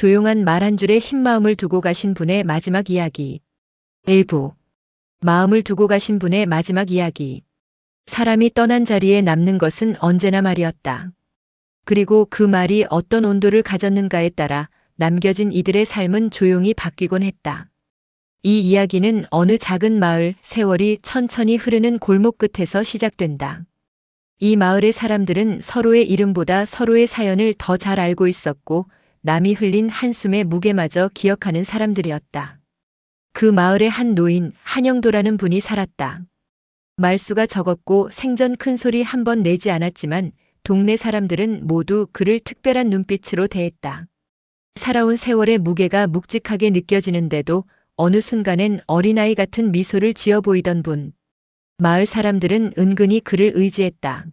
조용한 말 한 줄에 흰 마음을 두고 가신 분의 마지막 이야기. 일부. 마음을 두고 가신 분의 마지막 이야기. 사람이 떠난 자리에 남는 것은 언제나 말이었다. 그리고 그 말이 어떤 온도를 가졌는가에 따라 남겨진 이들의 삶은 조용히 바뀌곤 했다. 이 이야기는 어느 작은 마을, 세월이 천천히 흐르는 골목 끝에서 시작된다. 이 마을의 사람들은 서로의 이름보다 서로의 사연을 더 잘 알고 있었고, 남이 흘린 한숨의 무게마저 기억하는 사람들이었다. 그 마을에 한 노인, 한영도라는 분이 살았다. 말수가 적었고 생전 큰 소리 한 번 내지 않았지만 동네 사람들은 모두 그를 특별한 눈빛으로 대했다. 살아온 세월의 무게가 묵직하게 느껴지는데도 어느 순간엔 어린아이 같은 미소를 지어 보이던 분. 마을 사람들은 은근히 그를 의지했다.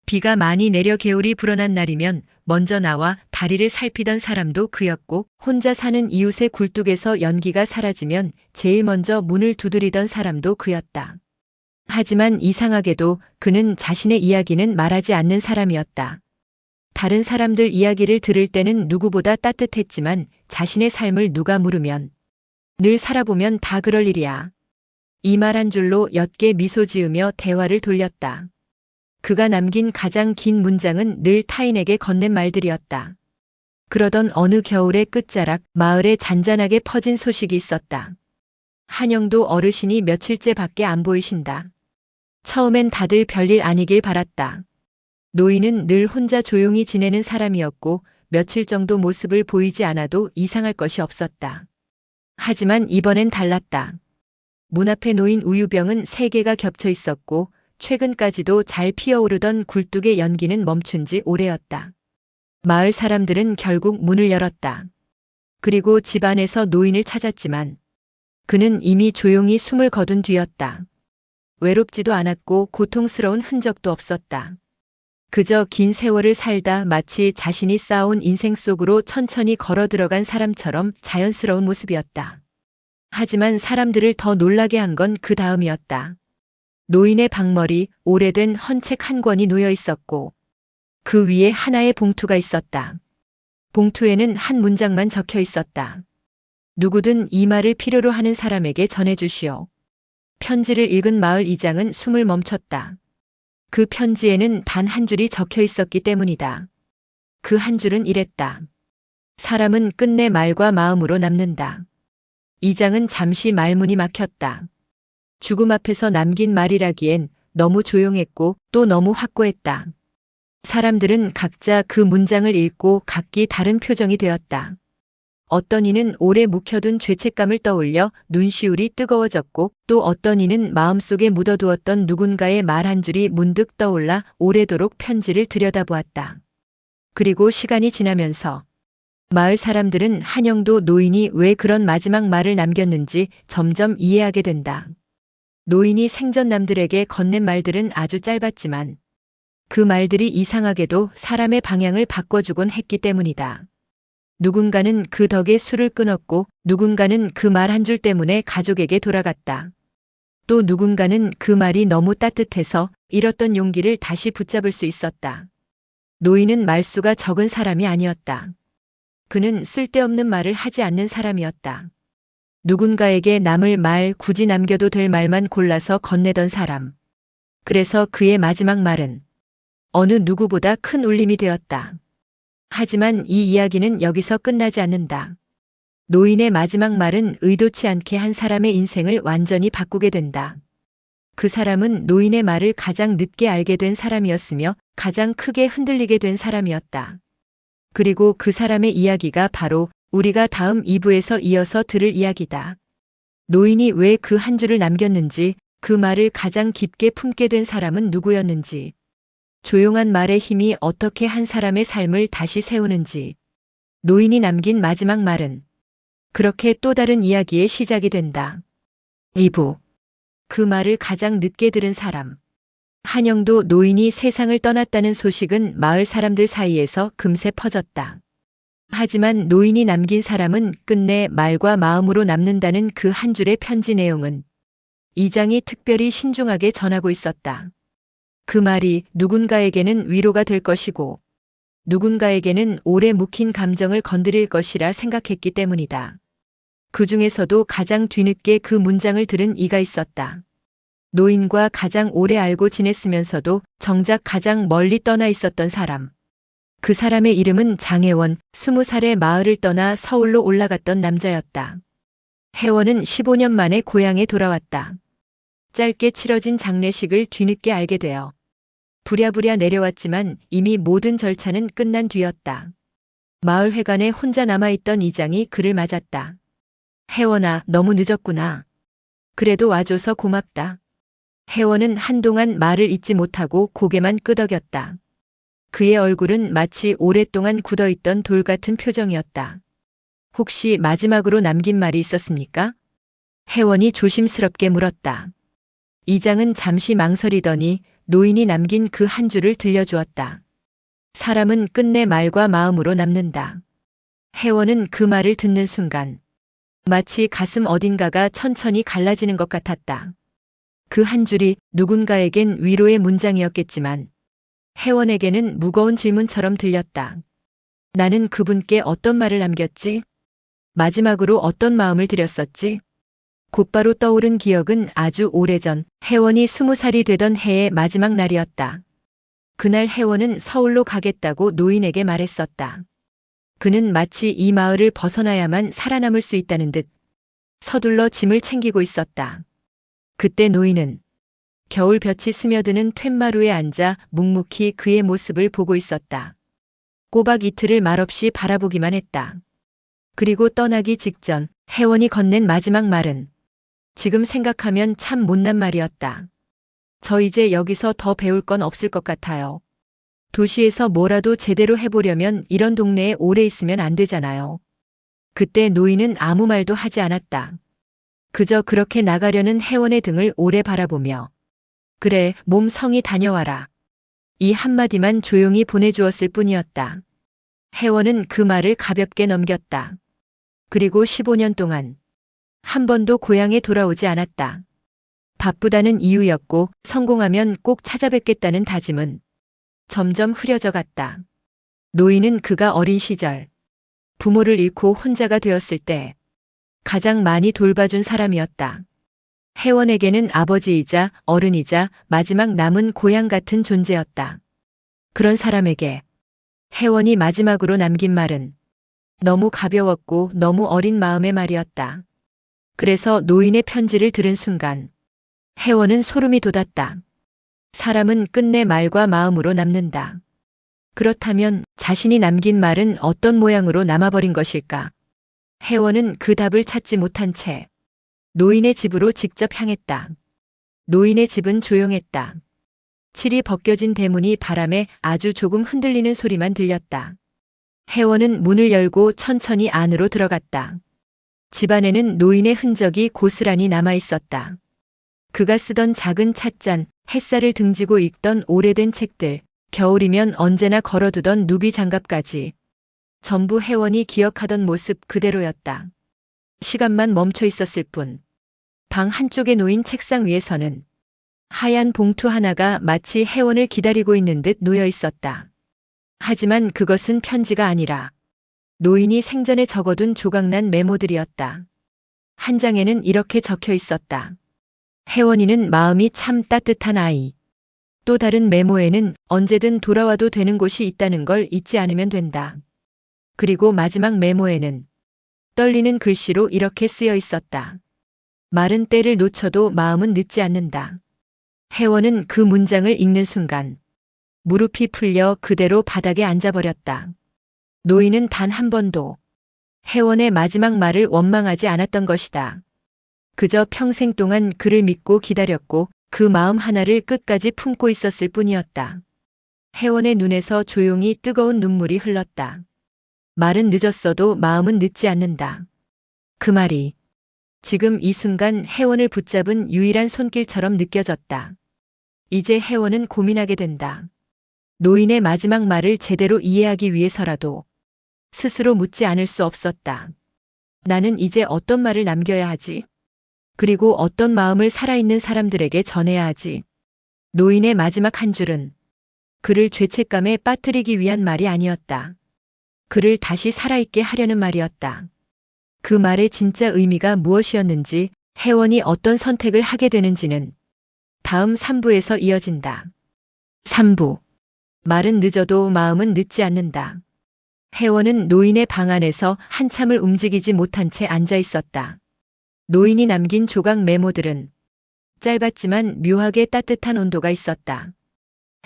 비가 많이 내려 개울이 불어난 날이면 먼저 나와 다리를 살피던 사람도 그였고, 혼자 사는 이웃의 굴뚝에서 연기가 사라지면 제일 먼저 문을 두드리던 사람도 그였다. 하지만 이상하게도 그는 자신의 이야기는 말하지 않는 사람이었다. 다른 사람들 이야기를 들을 때는 누구보다 따뜻했지만 자신의 삶을 누가 물으면 늘 살아보면 다 그럴 일이야. 이 말 한 줄로 옅게 미소 지으며 대화를 돌렸다. 그가 남긴 가장 긴 문장은 늘 타인에게 건넨 말들이었다. 그러던 어느 겨울의 끝자락 마을에 잔잔하게 퍼진 소식이 있었다. 한영도 어르신이 며칠째 밖에 안 보이신다. 처음엔 다들 별일 아니길 바랐다. 노인은 늘 혼자 조용히 지내는 사람이었고 며칠 정도 모습을 보이지 않아도 이상할 것이 없었다. 하지만 이번엔 달랐다. 문 앞에 놓인 우유병은 3개가 겹쳐 있었고 최근까지도 잘 피어오르던 굴뚝의 연기는 멈춘 지 오래였다. 마을 사람들은 결국 문을 열었다. 그리고 집 안에서 노인을 찾았지만 그는 이미 조용히 숨을 거둔 뒤였다. 외롭지도 않았고 고통스러운 흔적도 없었다. 그저 긴 세월을 살다 마치 자신이 쌓아온 인생 속으로 천천히 걸어 들어간 사람처럼 자연스러운 모습이었다. 하지만 사람들을 더 놀라게 한 건 그 다음이었다. 노인의 방머리, 오래된 헌책 한 권이 놓여 있었고 그 위에 하나의 봉투가 있었다. 봉투에는 한 문장만 적혀 있었다. 누구든 이 말을 필요로 하는 사람에게 전해주시오. 편지를 읽은 마을 이장은 숨을 멈췄다. 그 편지에는 단 한 줄이 적혀 있었기 때문이다. 그 한 줄은 이랬다. 사람은 끝내 말과 마음으로 남는다. 이장은 잠시 말문이 막혔다. 죽음 앞에서 남긴 말이라기엔 너무 조용했고 또 너무 확고했다. 사람들은 각자 그 문장을 읽고 각기 다른 표정이 되었다. 어떤 이는 오래 묵혀둔 죄책감을 떠올려 눈시울이 뜨거워졌고 또 어떤 이는 마음속에 묻어두었던 누군가의 말 한 줄이 문득 떠올라 오래도록 편지를 들여다보았다. 그리고 시간이 지나면서 마을 사람들은 한영도 노인이 왜 그런 마지막 말을 남겼는지 점점 이해하게 된다. 노인이 생전 남들에게 건넨 말들은 아주 짧았지만 그 말들이 이상하게도 사람의 방향을 바꿔주곤 했기 때문이다. 누군가는 그 덕에 술을 끊었고 누군가는 그 말 한 줄 때문에 가족에게 돌아갔다. 또 누군가는 그 말이 너무 따뜻해서 잃었던 용기를 다시 붙잡을 수 있었다. 노인은 말수가 적은 사람이 아니었다. 그는 쓸데없는 말을 하지 않는 사람이었다. 누군가에게 남을 말 굳이 남겨도 될 말만 골라서 건네던 사람. 그래서 그의 마지막 말은 어느 누구보다 큰 울림이 되었다. 하지만 이 이야기는 여기서 끝나지 않는다. 노인의 마지막 말은 의도치 않게 한 사람의 인생을 완전히 바꾸게 된다. 그 사람은 노인의 말을 가장 늦게 알게 된 사람이었으며 가장 크게 흔들리게 된 사람이었다. 그리고 그 사람의 이야기가 바로 우리가 다음 2부에서 이어서 들을 이야기다. 노인이 왜 그 한 줄을 남겼는지, 그 말을 가장 깊게 품게 된 사람은 누구였는지, 조용한 말의 힘이 어떻게 한 사람의 삶을 다시 세우는지, 노인이 남긴 마지막 말은 그렇게 또 다른 이야기의 시작이 된다. 2부. 그 말을 가장 늦게 들은 사람. 한영도 노인이 세상을 떠났다는 소식은 마을 사람들 사이에서 금세 퍼졌다. 하지만 노인이 남긴 사람은 끝내 말과 마음으로 남는다는 그 한 줄의 편지 내용은 이장이 특별히 신중하게 전하고 있었다. 그 말이 누군가에게는 위로가 될 것이고 누군가에게는 오래 묵힌 감정을 건드릴 것이라 생각했기 때문이다. 그 중에서도 가장 뒤늦게 그 문장을 들은 이가 있었다. 노인과 가장 오래 알고 지냈으면서도 정작 가장 멀리 떠나 있었던 사람. 그 사람의 이름은 장혜원, 20살의 마을을 떠나 서울로 올라갔던 남자였다. 혜원은 15년 만에 고향에 돌아왔다. 짧게 치러진 장례식을 뒤늦게 알게 되어 부랴부랴 내려왔지만 이미 모든 절차는 끝난 뒤였다. 마을 회관에 혼자 남아있던 이장이 그를 맞았다. 혜원아, 너무 늦었구나. 그래도 와줘서 고맙다. 혜원은 한동안 말을 잇지 못하고 고개만 끄덕였다. 그의 얼굴은 마치 오랫동안 굳어있던 돌 같은 표정이었다. 혹시 마지막으로 남긴 말이 있었습니까? 혜원이 조심스럽게 물었다. 이장은 잠시 망설이더니 노인이 남긴 그 한 줄을 들려주었다. 사람은 끝내 말과 마음으로 남는다. 혜원은 그 말을 듣는 순간 마치 가슴 어딘가가 천천히 갈라지는 것 같았다. 그 한 줄이 누군가에겐 위로의 문장이었겠지만 혜원에게는 무거운 질문처럼 들렸다. 나는 그분께 어떤 말을 남겼지? 마지막으로 어떤 마음을 드렸었지? 곧바로 떠오른 기억은 아주 오래전 혜원이 20살이 되던 해의 마지막 날이었다. 그날 혜원은 서울로 가겠다고 노인에게 말했었다. 그는 마치 이 마을을 벗어나야만 살아남을 수 있다는 듯 서둘러 짐을 챙기고 있었다. 그때 노인은 겨울볕이 스며드는 툇마루에 앉아 묵묵히 그의 모습을 보고 있었다. 꼬박 이틀을 말없이 바라보기만 했다. 그리고 떠나기 직전 혜원이 건넨 마지막 말은 지금 생각하면 참 못난 말이었다. 저 이제 여기서 더 배울 건 없을 것 같아요. 도시에서 뭐라도 제대로 해보려면 이런 동네에 오래 있으면 안 되잖아요. 그때 노인은 아무 말도 하지 않았다. 그저 그렇게 나가려는 혜원의 등을 오래 바라보며 그래, 몸 성이 다녀와라. 이 한마디만 조용히 보내주었을 뿐이었다. 혜원은 그 말을 가볍게 넘겼다. 그리고 15년 동안 한 번도 고향에 돌아오지 않았다. 바쁘다는 이유였고 성공하면 꼭 찾아뵙겠다는 다짐은 점점 흐려져 갔다. 노인은 그가 어린 시절 부모를 잃고 혼자가 되었을 때 가장 많이 돌봐준 사람이었다. 혜원에게는 아버지이자 어른이자 마지막 남은 고향 같은 존재였다. 그런 사람에게 혜원이 마지막으로 남긴 말은 너무 가벼웠고 너무 어린 마음의 말이었다. 그래서 노인의 편지를 들은 순간 혜원은 소름이 돋았다. 사람은 끝내 말과 마음으로 남는다. 그렇다면 자신이 남긴 말은 어떤 모양으로 남아버린 것일까? 혜원은 그 답을 찾지 못한 채 노인의 집으로 직접 향했다. 노인의 집은 조용했다. 칠이 벗겨진 대문이 바람에 아주 조금 흔들리는 소리만 들렸다. 혜원은 문을 열고 천천히 안으로 들어갔다. 집안에는 노인의 흔적이 고스란히 남아 있었다. 그가 쓰던 작은 찻잔, 햇살을 등지고 읽던 오래된 책들, 겨울이면 언제나 걸어두던 누비 장갑까지 전부 혜원이 기억하던 모습 그대로였다. 시간만 멈춰 있었을 뿐. 방 한쪽에 놓인 책상 위에서는 하얀 봉투 하나가 마치 혜원을 기다리고 있는 듯 놓여 있었다. 하지만 그것은 편지가 아니라 노인이 생전에 적어둔 조각난 메모들이었다. 한 장에는 이렇게 적혀 있었다. 혜원이는 마음이 참 따뜻한 아이. 또 다른 메모에는 언제든 돌아와도 되는 곳이 있다는 걸 잊지 않으면 된다. 그리고 마지막 메모에는 떨리는 글씨로 이렇게 쓰여 있었다. 말은 때를 놓쳐도 마음은 늦지 않는다. 혜원은 그 문장을 읽는 순간 무릎이 풀려 그대로 바닥에 앉아버렸다. 노인은 단 한 번도 혜원의 마지막 말을 원망하지 않았던 것이다. 그저 평생 동안 그를 믿고 기다렸고 그 마음 하나를 끝까지 품고 있었을 뿐이었다. 혜원의 눈에서 조용히 뜨거운 눈물이 흘렀다. 말은 늦었어도 마음은 늦지 않는다. 그 말이 지금 이 순간 혜원을 붙잡은 유일한 손길처럼 느껴졌다. 이제 혜원은 고민하게 된다. 노인의 마지막 말을 제대로 이해하기 위해서라도 스스로 묻지 않을 수 없었다. 나는 이제 어떤 말을 남겨야 하지? 그리고 어떤 마음을 살아있는 사람들에게 전해야 하지? 노인의 마지막 한 줄은 그를 죄책감에 빠뜨리기 위한 말이 아니었다. 그를 다시 살아있게 하려는 말이었다. 그 말의 진짜 의미가 무엇이었는지, 혜원이 어떤 선택을 하게 되는지는 다음 3부에서 이어진다. 3부. 말은 늦어도 마음은 늦지 않는다. 혜원은 노인의 방 안에서 한참을 움직이지 못한 채 앉아 있었다. 노인이 남긴 조각 메모들은 짧았지만 묘하게 따뜻한 온도가 있었다.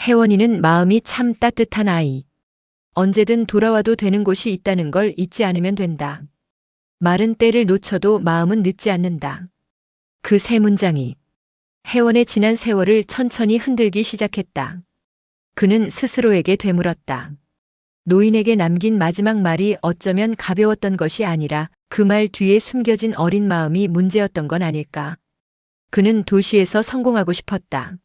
혜원이는 마음이 참 따뜻한 아이. 언제든 돌아와도 되는 곳이 있다는 걸 잊지 않으면 된다. 말은 때를 놓쳐도 마음은 늦지 않는다. 그 세 문장이 혜원의 지난 세월을 천천히 흔들기 시작했다. 그는 스스로에게 되물었다. 노인에게 남긴 마지막 말이 어쩌면 가벼웠던 것이 아니라 그 말 뒤에 숨겨진 어린 마음이 문제였던 건 아닐까. 그는 도시에서 성공하고 싶었다.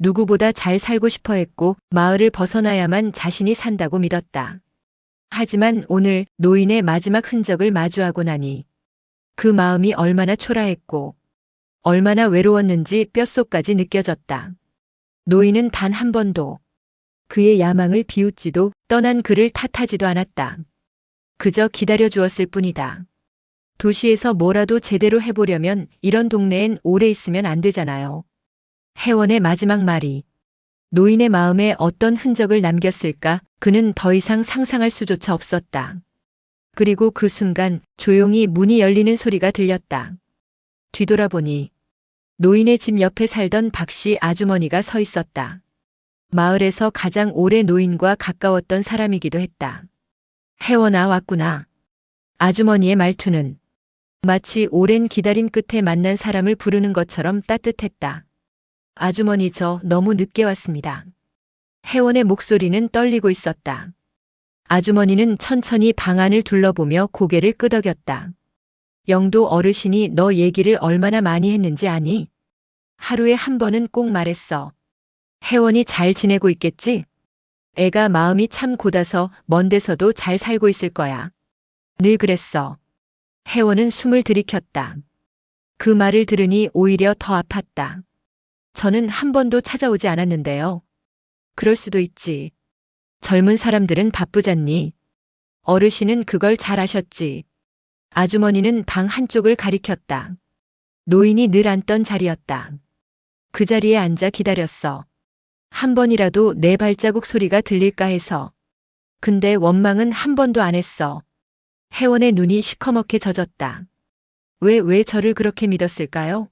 누구보다 잘 살고 싶어 했고 마을을 벗어나야만 자신이 산다고 믿었다. 하지만 오늘 노인의 마지막 흔적을 마주하고 나니 그 마음이 얼마나 초라했고 얼마나 외로웠는지 뼛속까지 느껴졌다. 노인은 단 한 번도 그의 야망을 비웃지도 떠난 그를 탓하지도 않았다. 그저 기다려 주었을 뿐이다. 도시에서 뭐라도 제대로 해보려면 이런 동네엔 오래 있으면 안 되잖아요. 혜원의 마지막 말이 노인의 마음에 어떤 흔적을 남겼을까 그는 더 이상 상상할 수조차 없었다. 그리고 그 순간 조용히 문이 열리는 소리가 들렸다. 뒤돌아보니 노인의 집 옆에 살던 박씨 아주머니가 서 있었다. 마을에서 가장 오래 노인과 가까웠던 사람이기도 했다. 혜원아 왔구나. 아주머니의 말투는 마치 오랜 기다림 끝에 만난 사람을 부르는 것처럼 따뜻했다. 아주머니 저 너무 늦게 왔습니다. 혜원의 목소리는 떨리고 있었다. 아주머니는 천천히 방 안을 둘러보며 고개를 끄덕였다. 영도 어르신이 너 얘기를 얼마나 많이 했는지 아니? 하루에 한 번은 꼭 말했어. 혜원이 잘 지내고 있겠지? 애가 마음이 참 고다서 먼 데서도 잘 살고 있을 거야. 늘 그랬어. 혜원은 숨을 들이켰다. 그 말을 들으니 오히려 더 아팠다. 저는 한 번도 찾아오지 않았는데요. 그럴 수도 있지. 젊은 사람들은 바쁘잖니. 어르신은 그걸 잘 아셨지. 아주머니는 방 한쪽을 가리켰다. 노인이 늘 앉던 자리였다. 그 자리에 앉아 기다렸어. 한 번이라도 내 발자국 소리가 들릴까 해서. 근데 원망은 한 번도 안 했어. 혜원의 눈이 시커멓게 젖었다. 왜 저를 그렇게 믿었을까요?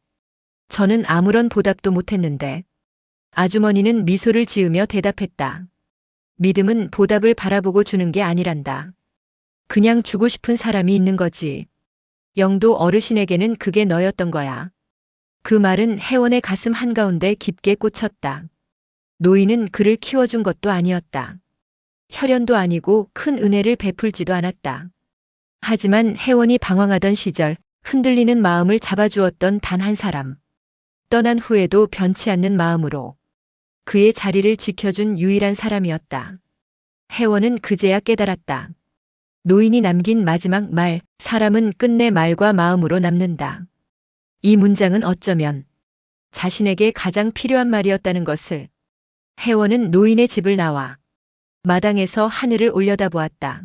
저는 아무런 보답도 못했는데. 아주머니는 미소를 지으며 대답했다. 믿음은 보답을 바라보고 주는 게 아니란다. 그냥 주고 싶은 사람이 있는 거지. 영도 어르신에게는 그게 너였던 거야. 그 말은 혜원의 가슴 한가운데 깊게 꽂혔다. 노인은 그를 키워준 것도 아니었다. 혈연도 아니고 큰 은혜를 베풀지도 않았다. 하지만 혜원이 방황하던 시절 흔들리는 마음을 잡아주었던 단 한 사람. 떠난 후에도 변치 않는 마음으로 그의 자리를 지켜준 유일한 사람이었다. 혜원은 그제야 깨달았다. 노인이 남긴 마지막 말, 사람은 끝내 말과 마음으로 남는다. 이 문장은 어쩌면 자신에게 가장 필요한 말이었다는 것을. 혜원은 노인의 집을 나와 마당에서 하늘을 올려다보았다.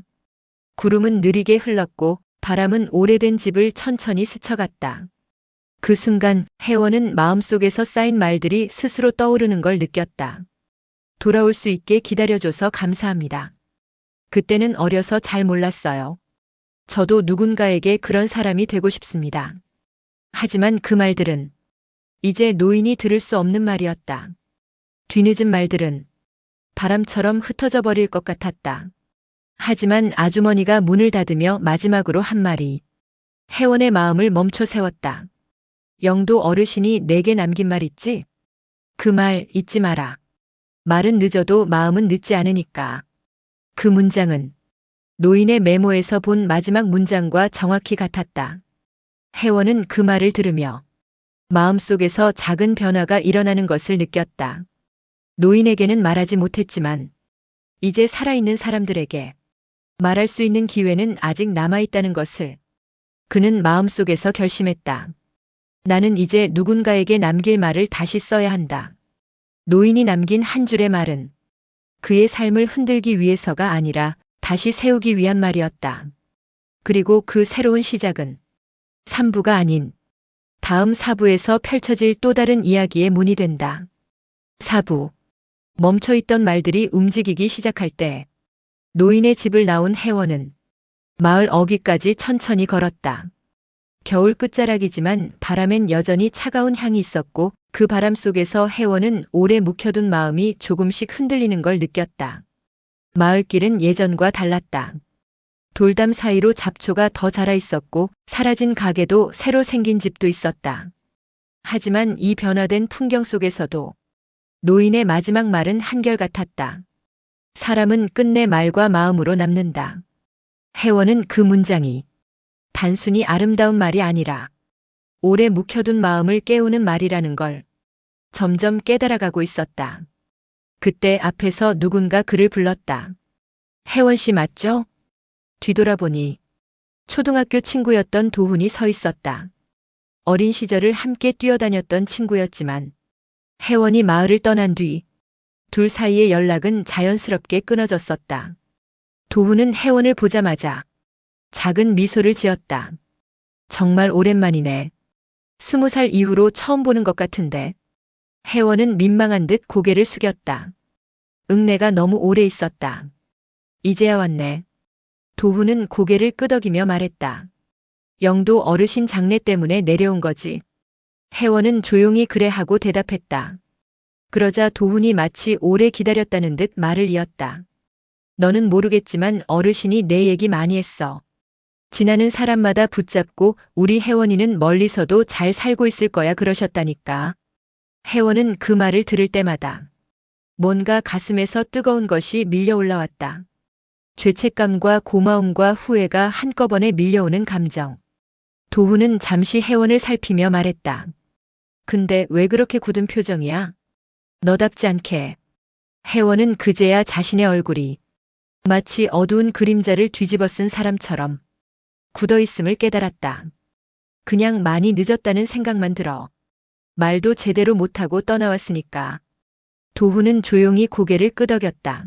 구름은 느리게 흘렀고 바람은 오래된 집을 천천히 스쳐갔다. 그 순간 혜원은 마음속에서 쌓인 말들이 스스로 떠오르는 걸 느꼈다. 돌아올 수 있게 기다려줘서 감사합니다. 그때는 어려서 잘 몰랐어요. 저도 누군가에게 그런 사람이 되고 싶습니다. 하지만 그 말들은 이제 노인이 들을 수 없는 말이었다. 뒤늦은 말들은 바람처럼 흩어져 버릴 것 같았다. 하지만 아주머니가 문을 닫으며 마지막으로 한 말이 혜원의 마음을 멈춰 세웠다. 영도 어르신이 내게 남긴 말 있지? 그 말 잊지 마라. 말은 늦어도 마음은 늦지 않으니까. 그 문장은 노인의 메모에서 본 마지막 문장과 정확히 같았다. 혜원은 그 말을 들으며 마음속에서 작은 변화가 일어나는 것을 느꼈다. 노인에게는 말하지 못했지만 이제 살아있는 사람들에게 말할 수 있는 기회는 아직 남아있다는 것을 그는 마음속에서 결심했다. 나는 이제 누군가에게 남길 말을 다시 써야 한다. 노인이 남긴 한 줄의 말은 그의 삶을 흔들기 위해서가 아니라 다시 세우기 위한 말이었다. 그리고 그 새로운 시작은 3부가 아닌 다음 4부에서 펼쳐질 또 다른 이야기의 문이 된다. 4부. 멈춰있던 말들이 움직이기 시작할 때 노인의 집을 나온 혜원은 마을 어귀까지 천천히 걸었다. 겨울 끝자락이지만 바람엔 여전히 차가운 향이 있었고 그 바람 속에서 혜원은 오래 묵혀둔 마음이 조금씩 흔들리는 걸 느꼈다. 마을길은 예전과 달랐다. 돌담 사이로 잡초가 더 자라 있었고 사라진 가게도 새로 생긴 집도 있었다. 하지만 이 변화된 풍경 속에서도 노인의 마지막 말은 한결같았다. 사람은 끝내 말과 마음으로 남는다. 혜원은 그 문장이 단순히 아름다운 말이 아니라 오래 묵혀둔 마음을 깨우는 말이라는 걸 점점 깨달아가고 있었다. 그때 앞에서 누군가 그를 불렀다. 혜원 씨 맞죠? 뒤돌아보니 초등학교 친구였던 도훈이 서 있었다. 어린 시절을 함께 뛰어다녔던 친구였지만 혜원이 마을을 떠난 뒤 둘 사이의 연락은 자연스럽게 끊어졌었다. 도훈은 혜원을 보자마자 작은 미소를 지었다. 정말 오랜만이네. 20살 이후로 처음 보는 것 같은데. 혜원은 민망한 듯 고개를 숙였다. 내가 너무 오래 있었다. 이제야 왔네. 도훈은 고개를 끄덕이며 말했다. 영도 어르신 장례 때문에 내려온 거지. 혜원은 조용히 그래 하고 대답했다. 그러자 도훈이 마치 오래 기다렸다는 듯 말을 이었다. 너는 모르겠지만 어르신이 내 얘기 많이 했어. 지나는 사람마다 붙잡고 우리 혜원이는 멀리서도 잘 살고 있을 거야 그러셨다니까. 혜원은 그 말을 들을 때마다 뭔가 가슴에서 뜨거운 것이 밀려 올라왔다. 죄책감과 고마움과 후회가 한꺼번에 밀려오는 감정. 도훈은 잠시 혜원을 살피며 말했다. 근데 왜 그렇게 굳은 표정이야? 너답지 않게. 혜원은 그제야 자신의 얼굴이 마치 어두운 그림자를 뒤집어 쓴 사람처럼 굳어있음을 깨달았다. 그냥 많이 늦었다는 생각만 들어. 말도 제대로 못하고 떠나왔으니까. 도훈은 조용히 고개를 끄덕였다.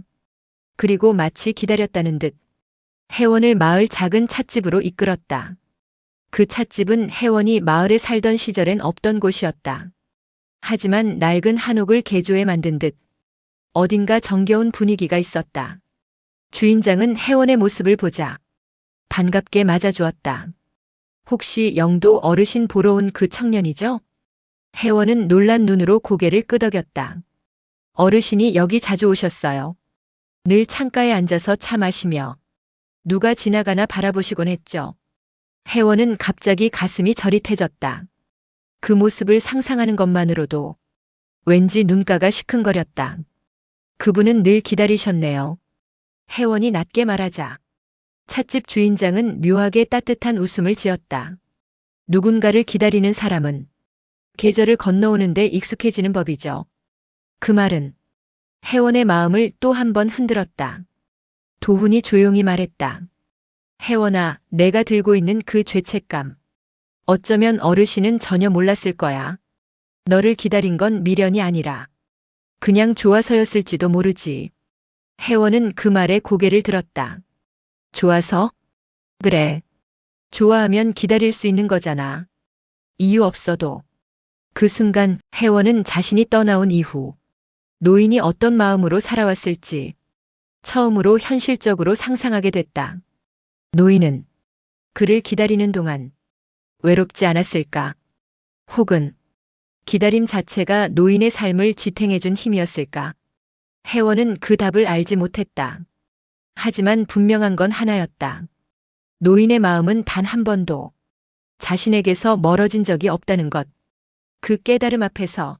그리고 마치 기다렸다는 듯 혜원을 마을 작은 찻집으로 이끌었다. 그 찻집은 혜원이 마을에 살던 시절엔 없던 곳이었다. 하지만 낡은 한옥을 개조해 만든 듯 어딘가 정겨운 분위기가 있었다. 주인장은 혜원의 모습을 보자 반갑게 맞아주었다. 혹시 영도 어르신 보러 온 그 청년이죠? 혜원은 놀란 눈으로 고개를 끄덕였다. 어르신이 여기 자주 오셨어요. 늘 창가에 앉아서 차 마시며 누가 지나가나 바라보시곤 했죠. 혜원은 갑자기 가슴이 저릿해졌다. 그 모습을 상상하는 것만으로도 왠지 눈가가 시큰거렸다. 그분은 늘 기다리셨네요. 혜원이 낮게 말하자 찻집 주인장은 묘하게 따뜻한 웃음을 지었다. 누군가를 기다리는 사람은 계절을 건너오는데 익숙해지는 법이죠. 그 말은 혜원의 마음을 또 한 번 흔들었다. 도훈이 조용히 말했다. 혜원아, 내가 들고 있는 그 죄책감. 어쩌면 어르신은 전혀 몰랐을 거야. 너를 기다린 건 미련이 아니라 그냥 좋아서였을지도 모르지. 혜원은 그 말에 고개를 들었다. 좋아서? 그래. 좋아하면 기다릴 수 있는 거잖아. 이유 없어도. 그 순간 혜원은 자신이 떠나온 이후 노인이 어떤 마음으로 살아왔을지 처음으로 현실적으로 상상하게 됐다. 노인은 그를 기다리는 동안 외롭지 않았을까? 혹은 기다림 자체가 노인의 삶을 지탱해준 힘이었을까? 혜원은 그 답을 알지 못했다. 하지만 분명한 건 하나였다. 노인의 마음은 단 한 번도 자신에게서 멀어진 적이 없다는 것. 그 깨달음 앞에서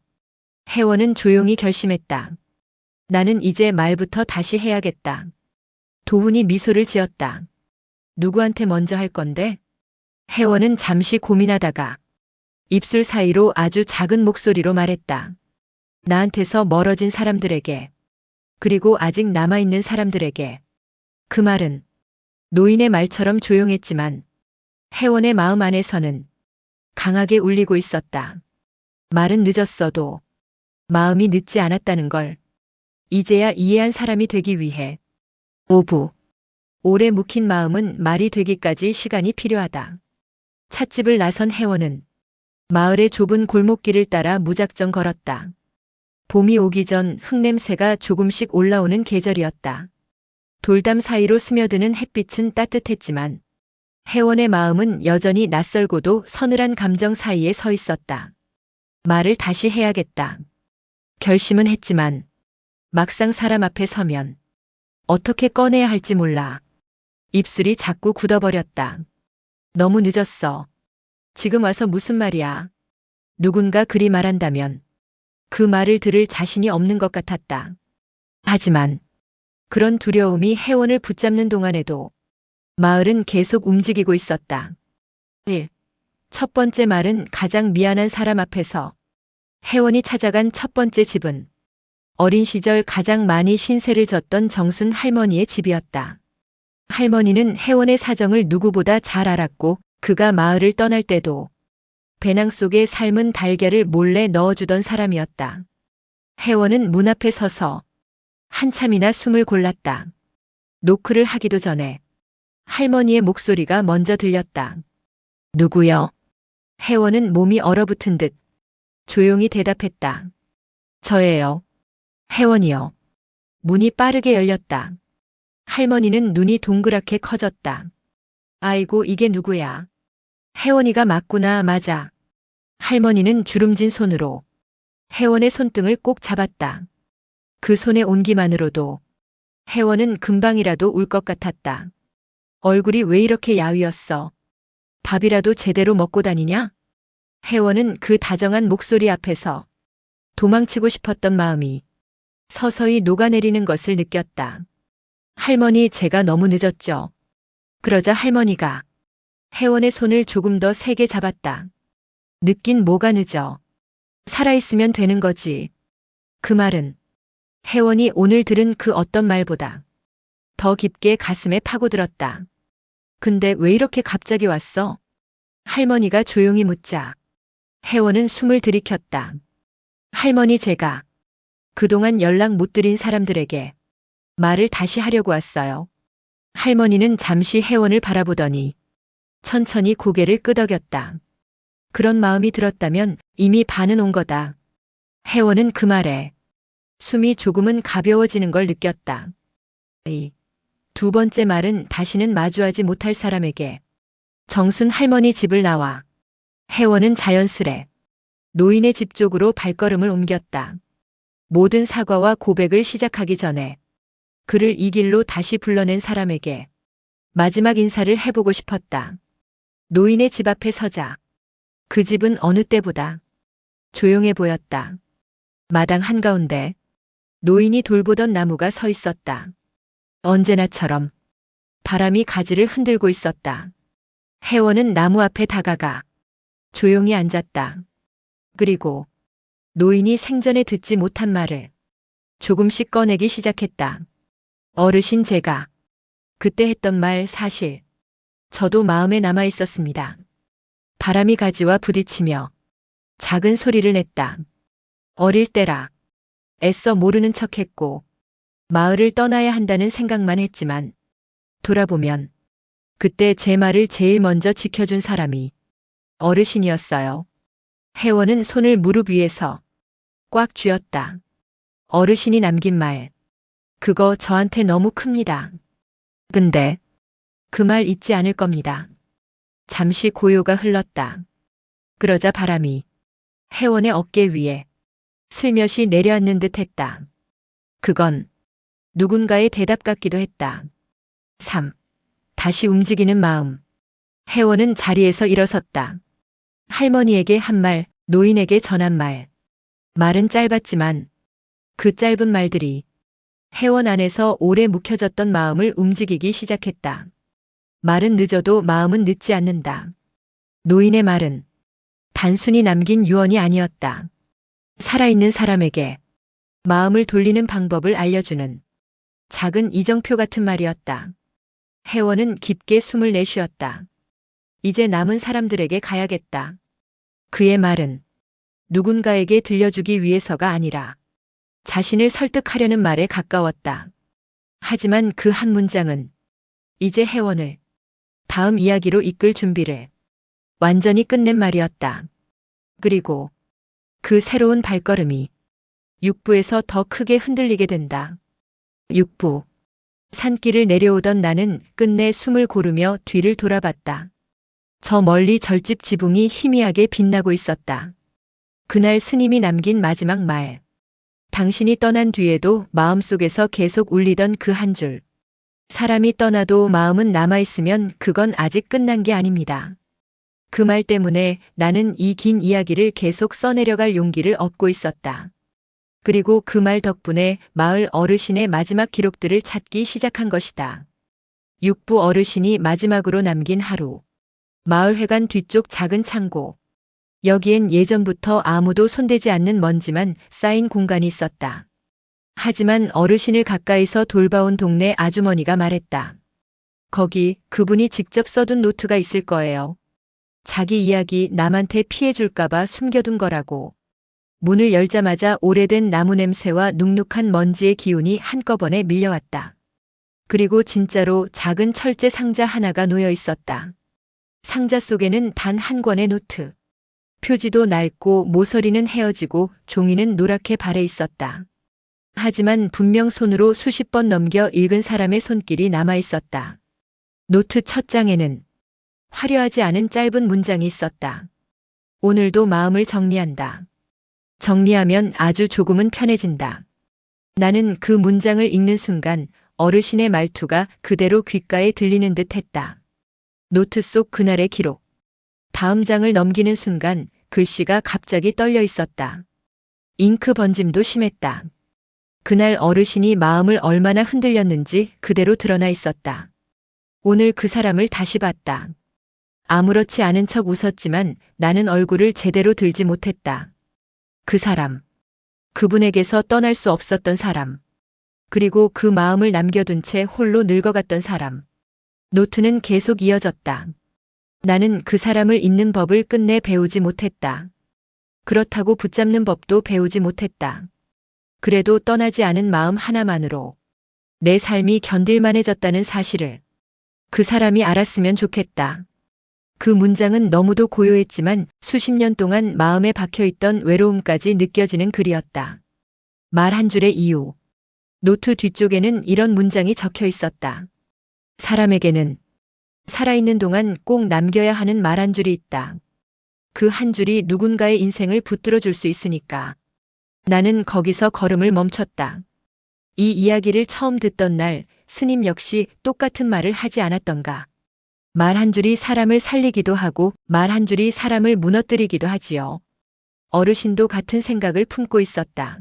혜원은 조용히 결심했다. 나는 이제 말부터 다시 해야겠다. 도훈이 미소를 지었다. 누구한테 먼저 할 건데? 혜원은 잠시 고민하다가 입술 사이로 아주 작은 목소리로 말했다. 나한테서 멀어진 사람들에게, 그리고 아직 남아있는 사람들에게. 그 말은 노인의 말처럼 조용했지만 혜원의 마음 안에서는 강하게 울리고 있었다. 말은 늦었어도 마음이 늦지 않았다는 걸. 이제야 이해한 사람이 되기 위해. 오부. 오래 묵힌 마음은 말이 되기까지 시간이 필요하다. 찻집을 나선 혜원은 마을의 좁은 골목길을 따라 무작정 걸었다. 봄이 오기 전 흙냄새가 조금씩 올라오는 계절이었다. 돌담 사이로 스며드는 햇빛은 따뜻했지만 혜원의 마음은 여전히 낯설고도 서늘한 감정 사이에 서 있었다. 말을 다시 해야겠다. 결심은 했지만 막상 사람 앞에 서면 어떻게 꺼내야 할지 몰라. 입술이 자꾸 굳어버렸다. 너무 늦었어. 지금 와서 무슨 말이야. 누군가 그리 말한다면 그 말을 들을 자신이 없는 것 같았다. 하지만 그런 두려움이 혜원을 붙잡는 동안에도 마을은 계속 움직이고 있었다. 1. 첫 번째 말은 가장 미안한 사람 앞에서. 혜원이 찾아간 첫 번째 집은 어린 시절 가장 많이 신세를 졌던 정순 할머니의 집이었다. 할머니는 혜원의 사정을 누구보다 잘 알았고 그가 마을을 떠날 때도 배낭 속에 삶은 달걀을 몰래 넣어주던 사람이었다. 혜원은 문 앞에 서서 한참이나 숨을 골랐다. 노크를 하기도 전에 할머니의 목소리가 먼저 들렸다. 누구요? 혜원은 몸이 얼어붙은 듯 조용히 대답했다. 저예요. 혜원이요. 문이 빠르게 열렸다. 할머니는 눈이 동그랗게 커졌다. 아이고 이게 누구야? 혜원이가 맞구나. 맞아. 할머니는 주름진 손으로 혜원의 손등을 꼭 잡았다. 그 손의 온기만으로도 혜원은 금방이라도 울 것 같았다. 얼굴이 왜 이렇게 야위었어? 밥이라도 제대로 먹고 다니냐? 혜원은 그 다정한 목소리 앞에서 도망치고 싶었던 마음이 서서히 녹아내리는 것을 느꼈다. 할머니, 제가 너무 늦었죠. 그러자 할머니가 혜원의 손을 조금 더 세게 잡았다. 늦긴 뭐가 늦어. 살아있으면 되는 거지. 그 말은 혜원이 오늘 들은 그 어떤 말보다 더 깊게 가슴에 파고들었다. 근데 왜 이렇게 갑자기 왔어? 할머니가 조용히 묻자 혜원은 숨을 들이켰다. 할머니, 제가 그동안 연락 못 드린 사람들에게 말을 다시 하려고 왔어요. 할머니는 잠시 혜원을 바라보더니 천천히 고개를 끄덕였다. 그런 마음이 들었다면 이미 반은 온 거다. 혜원은 그 말에 숨이 조금은 가벼워지는 걸 느꼈다. 이 두 번째 말은 다시는 마주하지 못할 사람에게. 정순 할머니 집을 나와 혜원은 자연스레 노인의 집 쪽으로 발걸음을 옮겼다. 모든 사과와 고백을 시작하기 전에 그를 이 길로 다시 불러낸 사람에게 마지막 인사를 해보고 싶었다. 노인의 집 앞에 서자 그 집은 어느 때보다 조용해 보였다. 마당 한가운데 노인이 돌보던 나무가 서 있었다. 언제나처럼 바람이 가지를 흔들고 있었다. 혜원은 나무 앞에 다가가 조용히 앉았다. 그리고 노인이 생전에 듣지 못한 말을 조금씩 꺼내기 시작했다. 어르신, 제가 그때 했던 말 사실 저도 마음에 남아 있었습니다. 바람이 가지와 부딪히며 작은 소리를 냈다. 어릴 때라 애써 모르는 척했고 마을을 떠나야 한다는 생각만 했지만 돌아보면 그때 제 말을 제일 먼저 지켜준 사람이 어르신이었어요. 혜원은 손을 무릎 위에서 꽉 쥐었다. 어르신이 남긴 말, 그거 저한테 너무 큽니다. 근데 그 말 잊지 않을 겁니다. 잠시 고요가 흘렀다. 그러자 바람이 혜원의 어깨 위에 슬며시 내려앉는 듯 했다. 그건 누군가의 대답 같기도 했다. 3. 다시 움직이는 마음. 혜원은 자리에서 일어섰다. 할머니에게 한 말, 노인에게 전한 말. 말은 짧았지만 그 짧은 말들이 혜원 안에서 오래 묵혀졌던 마음을 움직이기 시작했다. 말은 늦어도 마음은 늦지 않는다. 노인의 말은 단순히 남긴 유언이 아니었다. 살아있는 사람에게 마음을 돌리는 방법을 알려주는 작은 이정표 같은 말이었다. 혜원은 깊게 숨을 내쉬었다. 이제 남은 사람들에게 가야겠다. 그의 말은 누군가에게 들려주기 위해서가 아니라 자신을 설득하려는 말에 가까웠다. 하지만 그 한 문장은 이제 혜원을 다음 이야기로 이끌 준비를 완전히 끝낸 말이었다. 그리고 그 새로운 발걸음이 육부에서 더 크게 흔들리게 된다. 육부. 산길을 내려오던 나는 끝내 숨을 고르며 뒤를 돌아봤다. 저 멀리 절집 지붕이 희미하게 빛나고 있었다. 그날 스님이 남긴 마지막 말. 당신이 떠난 뒤에도 마음속에서 계속 울리던 그 한 줄. 사람이 떠나도 마음은 남아있으면 그건 아직 끝난 게 아닙니다. 그 말 때문에 나는 이 긴 이야기를 계속 써내려갈 용기를 얻고 있었다. 그리고 그 말 덕분에 마을 어르신의 마지막 기록들을 찾기 시작한 것이다. 육부 어르신이 마지막으로 남긴 하루. 마을회관 뒤쪽 작은 창고. 여기엔 예전부터 아무도 손대지 않는 먼지만 쌓인 공간이 있었다. 하지만 어르신을 가까이서 돌봐온 동네 아주머니가 말했다. 거기 그분이 직접 써둔 노트가 있을 거예요. 자기 이야기 남한테 피해줄까봐 숨겨둔 거라고. 문을 열자마자 오래된 나무 냄새와 눅눅한 먼지의 기운이 한꺼번에 밀려왔다. 그리고 진짜로 작은 철제 상자 하나가 놓여 있었다. 상자 속에는 단 한 권의 노트. 표지도 낡고 모서리는 헤어지고 종이는 노랗게 발해 있었다. 하지만 분명 손으로 수십 번 넘겨 읽은 사람의 손길이 남아 있었다. 노트 첫 장에는 화려하지 않은 짧은 문장이 있었다. 오늘도 마음을 정리한다. 정리하면 아주 조금은 편해진다. 나는 그 문장을 읽는 순간 어르신의 말투가 그대로 귓가에 들리는 듯 했다. 노트 속 그날의 기록. 다음 장을 넘기는 순간 글씨가 갑자기 떨려 있었다. 잉크 번짐도 심했다. 그날 어르신이 마음을 얼마나 흔들렸는지 그대로 드러나 있었다. 오늘 그 사람을 다시 봤다. 아무렇지 않은 척 웃었지만 나는 얼굴을 제대로 들지 못했다. 그 사람. 그분에게서 떠날 수 없었던 사람. 그리고 그 마음을 남겨둔 채 홀로 늙어갔던 사람. 노트는 계속 이어졌다. 나는 그 사람을 잊는 법을 끝내 배우지 못했다. 그렇다고 붙잡는 법도 배우지 못했다. 그래도 떠나지 않은 마음 하나만으로 내 삶이 견딜만해졌다는 사실을 그 사람이 알았으면 좋겠다. 그 문장은 너무도 고요했지만 수십 년 동안 마음에 박혀있던 외로움까지 느껴지는 글이었다. 말 한 줄의 이유. 노트 뒤쪽에는 이런 문장이 적혀 있었다. 사람에게는 살아있는 동안 꼭 남겨야 하는 말 한 줄이 있다. 그 한 줄이 누군가의 인생을 붙들어 줄 수 있으니까. 나는 거기서 걸음을 멈췄다. 이 이야기를 처음 듣던 날 스님 역시 똑같은 말을 하지 않았던가. 말 한 줄이 사람을 살리기도 하고 말 한 줄이 사람을 무너뜨리기도 하지요. 어르신도 같은 생각을 품고 있었다.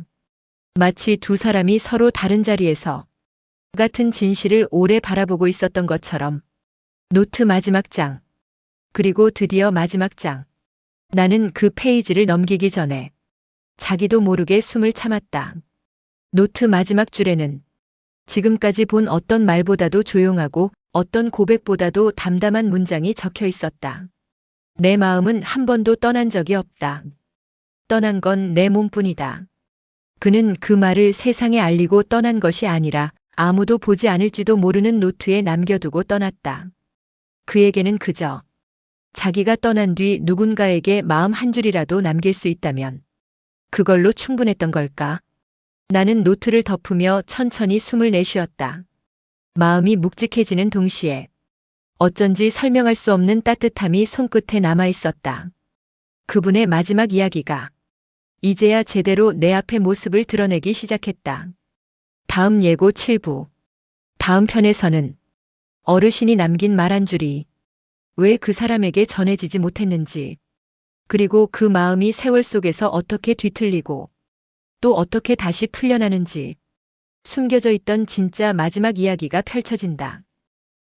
마치 두 사람이 서로 다른 자리에서 같은 진실을 오래 바라보고 있었던 것처럼. 노트 마지막 장. 그리고 드디어 마지막 장. 나는 그 페이지를 넘기기 전에 자기도 모르게 숨을 참았다. 노트 마지막 줄에는 지금까지 본 어떤 말보다도 조용하고 어떤 고백보다도 담담한 문장이 적혀 있었다. 내 마음은 한 번도 떠난 적이 없다. 떠난 건 내 몸뿐이다. 그는 그 말을 세상에 알리고 떠난 것이 아니라 아무도 보지 않을지도 모르는 노트에 남겨두고 떠났다. 그에게는 그저 자기가 떠난 뒤 누군가에게 마음 한 줄이라도 남길 수 있다면 그걸로 충분했던 걸까? 나는 노트를 덮으며 천천히 숨을 내쉬었다. 마음이 묵직해지는 동시에 어쩐지 설명할 수 없는 따뜻함이 손끝에 남아 있었다. 그분의 마지막 이야기가 이제야 제대로 내 앞의 모습을 드러내기 시작했다. 다음 예고 7부. 다음 편에서는 어르신이 남긴 말 한 줄이 왜 그 사람에게 전해지지 못했는지, 그리고 그 마음이 세월 속에서 어떻게 뒤틀리고 또 어떻게 다시 풀려나는지 숨겨져 있던 진짜 마지막 이야기가 펼쳐진다.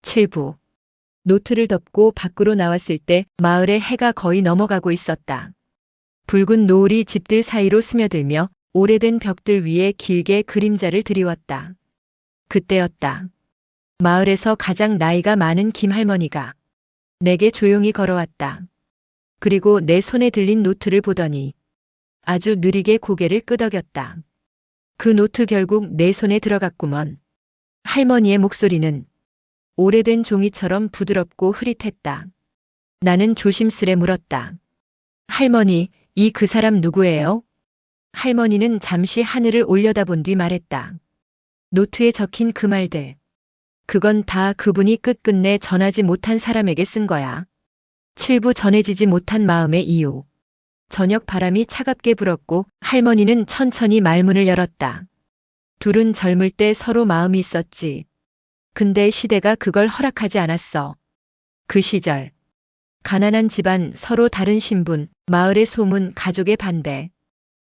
7부. 노트를 덮고 밖으로 나왔을 때 마을의 해가 거의 넘어가고 있었다. 붉은 노을이 집들 사이로 스며들며 오래된 벽들 위에 길게 그림자를 드리웠다. 그때였다. 마을에서 가장 나이가 많은 김할머니가 내게 조용히 걸어왔다. 그리고 내 손에 들린 노트를 보더니 아주 느리게 고개를 끄덕였다. 그 노트 결국 내 손에 들어갔구먼. 할머니의 목소리는 오래된 종이처럼 부드럽고 흐릿했다. 나는 조심스레 물었다. 할머니, 이 그 사람 누구예요? 할머니는 잠시 하늘을 올려다본 뒤 말했다. 노트에 적힌 그 말들. 그건 다 그분이 끝끝내 전하지 못한 사람에게 쓴 거야. 칠부 전해지지 못한 마음의 이유. 저녁 바람이 차갑게 불었고 할머니는 천천히 말문을 열었다. 둘은 젊을 때 서로 마음이 있었지. 근데 시대가 그걸 허락하지 않았어. 그 시절. 가난한 집안, 서로 다른 신분, 마을의 소문, 가족의 반대.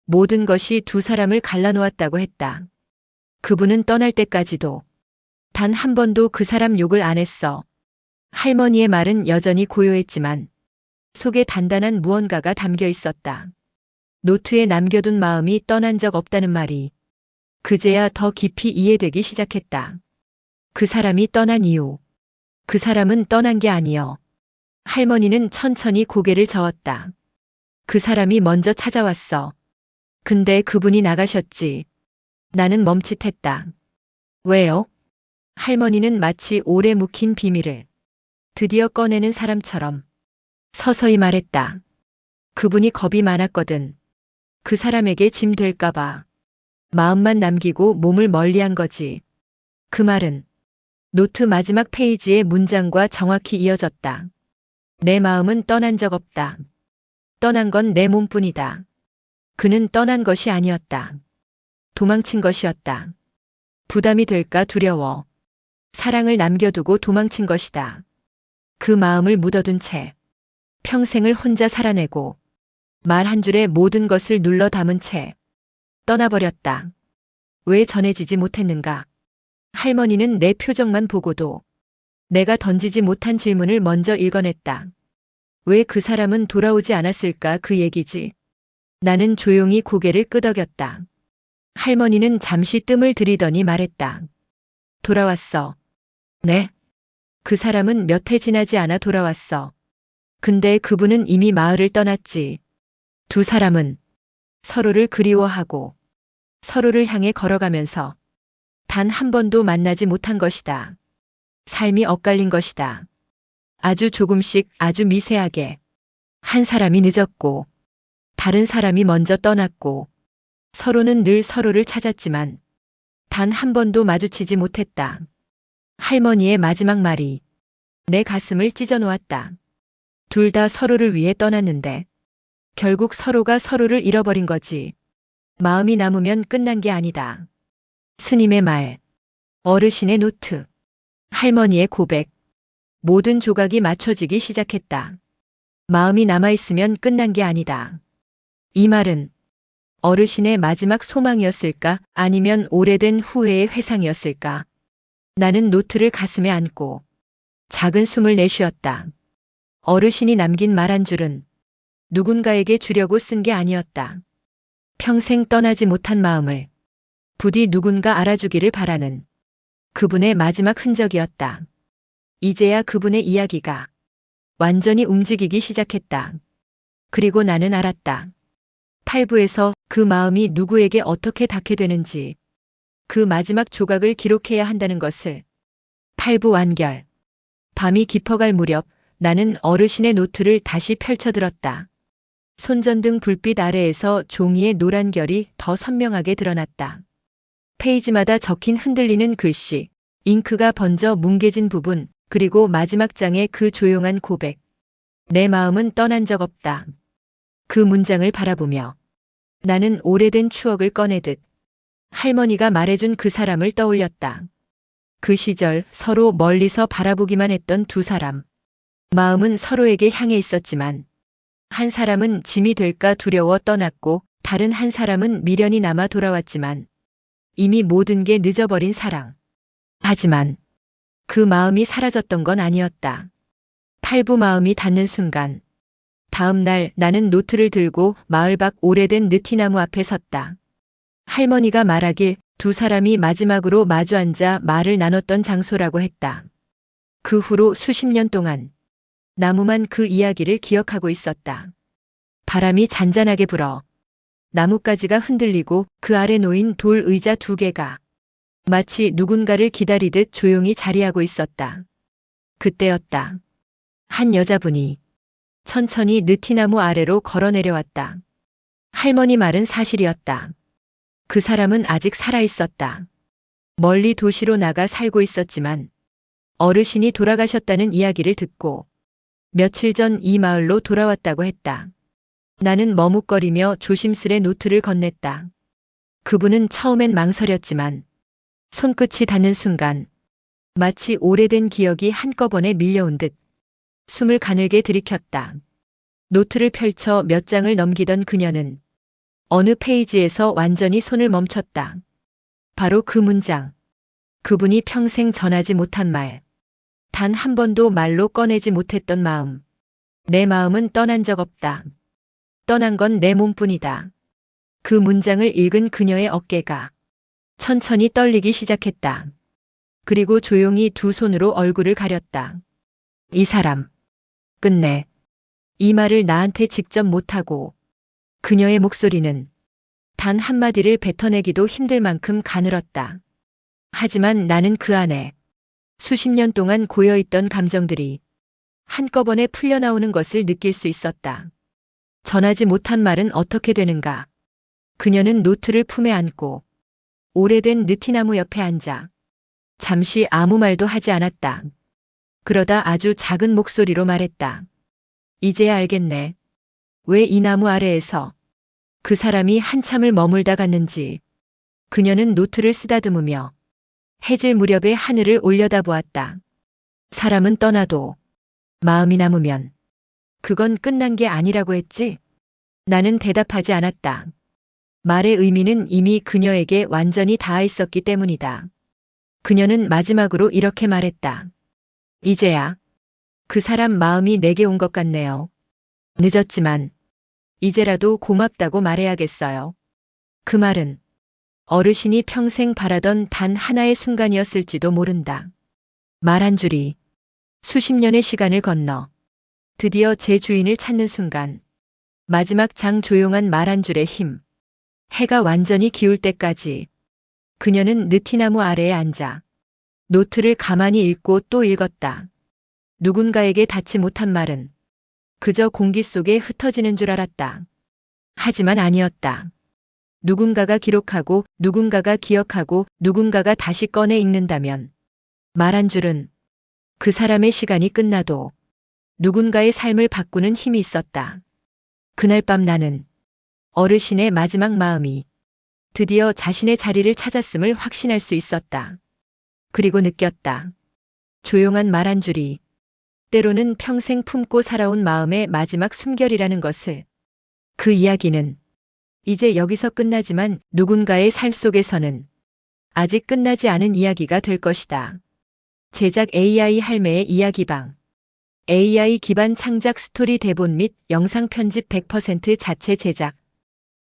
모든 것이 두 사람을 갈라놓았다고 했다. 그분은 떠날 때까지도 단 한 번도 그 사람 욕을 안 했어. 할머니의 말은 여전히 고요했지만 속에 단단한 무언가가 담겨 있었다. 노트에 남겨둔 마음이 떠난 적 없다는 말이 그제야 더 깊이 이해되기 시작했다. 그 사람이 떠난 이유. 그 사람은 떠난 게 아니여. 할머니는 천천히 고개를 저었다. 그 사람이 먼저 찾아왔어. 근데 그분이 나가셨지. 나는 멈칫했다. 왜요? 할머니는 마치 오래 묵힌 비밀을 드디어 꺼내는 사람처럼 서서히 말했다. 그분이 겁이 많았거든. 그 사람에게 짐 될까봐. 마음만 남기고 몸을 멀리한 거지. 그 말은 노트 마지막 페이지의 문장과 정확히 이어졌다. 내 마음은 떠난 적 없다. 떠난 건 내 몸뿐이다. 그는 떠난 것이 아니었다. 도망친 것이었다. 부담이 될까 두려워. 사랑을 남겨두고 도망친 것이다. 그 마음을 묻어둔 채 평생을 혼자 살아내고 말 한 줄에 모든 것을 눌러 담은 채 떠나버렸다. 왜 전해지지 못했는가? 할머니는 내 표정만 보고도 내가 던지지 못한 질문을 먼저 읽어냈다. 왜 그 사람은 돌아오지 않았을까 그 얘기지. 나는 조용히 고개를 끄덕였다. 할머니는 잠시 뜸을 들이더니 말했다. 돌아왔어. 네. 그 사람은 몇 해 지나지 않아 돌아왔어. 근데 그분은 이미 마을을 떠났지. 두 사람은 서로를 그리워하고 서로를 향해 걸어가면서 단 한 번도 만나지 못한 것이다. 삶이 엇갈린 것이다. 아주 조금씩 아주 미세하게. 한 사람이 늦었고 다른 사람이 먼저 떠났고 서로는 늘 서로를 찾았지만 단 한 번도 마주치지 못했다. 할머니의 마지막 말이 내 가슴을 찢어 놓았다. 둘 다 서로를 위해 떠났는데 결국 서로가 서로를 잃어버린 거지. 마음이 남으면 끝난 게 아니다. 스님의 말, 어르신의 노트, 할머니의 고백, 모든 조각이 맞춰지기 시작했다. 마음이 남아있으면 끝난 게 아니다. 이 말은 어르신의 마지막 소망이었을까 아니면 오래된 후회의 회상이었을까? 나는 노트를 가슴에 안고 작은 숨을 내쉬었다. 어르신이 남긴 말 한 줄은 누군가에게 주려고 쓴 게 아니었다. 평생 떠나지 못한 마음을 부디 누군가 알아주기를 바라는 그분의 마지막 흔적이었다. 이제야 그분의 이야기가 완전히 움직이기 시작했다. 그리고 나는 알았다. 8부에서 그 마음이 누구에게 어떻게 닿게 되는지, 그 마지막 조각을 기록해야 한다는 것을. 8부 완결. 밤이 깊어갈 무렵 나는 어르신의 노트를 다시 펼쳐들었다. 손전등 불빛 아래에서 종이의 노란 결이 더 선명하게 드러났다. 페이지마다 적힌 흔들리는 글씨, 잉크가 번져 뭉개진 부분, 그리고 마지막 장의 그 조용한 고백. 내 마음은 떠난 적 없다. 그 문장을 바라보며 나는 오래된 추억을 꺼내듯 할머니가 말해준 그 사람을 떠올렸다. 그 시절 서로 멀리서 바라보기만 했던 두 사람. 마음은 서로에게 향해 있었지만 한 사람은 짐이 될까 두려워 떠났고 다른 한 사람은 미련이 남아 돌아왔지만 이미 모든 게 늦어버린 사랑. 하지만 그 마음이 사라졌던 건 아니었다. 8부 마음이 닿는 순간 다음 날 나는 노트를 들고 마을 밖 오래된 느티나무 앞에 섰다. 할머니가 말하길 두 사람이 마지막으로 마주 앉아 말을 나눴던 장소라고 했다. 그 후로 수십 년 동안 나무만 그 이야기를 기억하고 있었다. 바람이 잔잔하게 불어 나뭇가지가 흔들리고 그 아래 놓인 돌 의자 2개가 마치 누군가를 기다리듯 조용히 자리하고 있었다. 그때였다. 한 여자분이 천천히 느티나무 아래로 걸어 내려왔다. 할머니 말은 사실이었다. 그 사람은 아직 살아 있었다. 멀리 도시로 나가 살고 있었지만 어르신이 돌아가셨다는 이야기를 듣고 며칠 전 이 마을로 돌아왔다고 했다. 나는 머뭇거리며 조심스레 노트를 건넸다. 그분은 처음엔 망설였지만 손끝이 닿는 순간 마치 오래된 기억이 한꺼번에 밀려온 듯 숨을 가늘게 들이켰다. 노트를 펼쳐 몇 장을 넘기던 그녀는 어느 페이지에서 완전히 손을 멈췄다. 바로 그 문장. 그분이 평생 전하지 못한 말. 단 한 번도 말로 꺼내지 못했던 마음. 내 마음은 떠난 적 없다. 떠난 건 내 몸뿐이다. 그 문장을 읽은 그녀의 어깨가 천천히 떨리기 시작했다. 그리고 조용히 두 손으로 얼굴을 가렸다. 이 사람. 끝내. 이 말을 나한테 직접 못하고 그녀의 목소리는 단 한마디를 뱉어내기도 힘들 만큼 가늘었다. 하지만 나는 그 안에 수십 년 동안 고여있던 감정들이 한꺼번에 풀려나오는 것을 느낄 수 있었다. 전하지 못한 말은 어떻게 되는가? 그녀는 노트를 품에 안고 오래된 느티나무 옆에 앉아 잠시 아무 말도 하지 않았다. 그러다 아주 작은 목소리로 말했다. 이제야 알겠네. 왜 이 나무 아래에서 그 사람이 한참을 머물다 갔는지. 그녀는 노트를 쓰다듬으며 해질 무렵에 하늘을 올려다보았다. 사람은 떠나도 마음이 남으면 그건 끝난 게 아니라고 했지? 나는 대답하지 않았다. 말의 의미는 이미 그녀에게 완전히 닿아 있었기 때문이다. 그녀는 마지막으로 이렇게 말했다. 이제야 그 사람 마음이 내게 온 것 같네요. 늦었지만 이제라도 고맙다고 말해야겠어요. 그 말은 어르신이 평생 바라던 단 하나의 순간이었을지도 모른다. 말 한 줄이 수십 년의 시간을 건너 드디어 제 주인을 찾는 순간 마지막 장 조용한 말 한 줄의 힘. 해가 완전히 기울 때까지 그녀는 느티나무 아래에 앉아 노트를 가만히 읽고 또 읽었다. 누군가에게 닿지 못한 말은 그저 공기 속에 흩어지는 줄 알았다. 하지만 아니었다. 누군가가 기록하고 누군가가 기억하고 누군가가 다시 꺼내 읽는다면 말 한 줄은 그 사람의 시간이 끝나도 누군가의 삶을 바꾸는 힘이 있었다. 그날 밤 나는 어르신의 마지막 마음이 드디어 자신의 자리를 찾았음을 확신할 수 있었다. 그리고 느꼈다. 조용한 말 한 줄이 때로는 평생 품고 살아온 마음의 마지막 숨결이라는 것을. 그 이야기는 이제 여기서 끝나지만 누군가의 삶 속에서는 아직 끝나지 않은 이야기가 될 것이다. 제작 AI 할매의 이야기방. AI 기반 창작 스토리 대본 및 영상 편집 100% 자체 제작.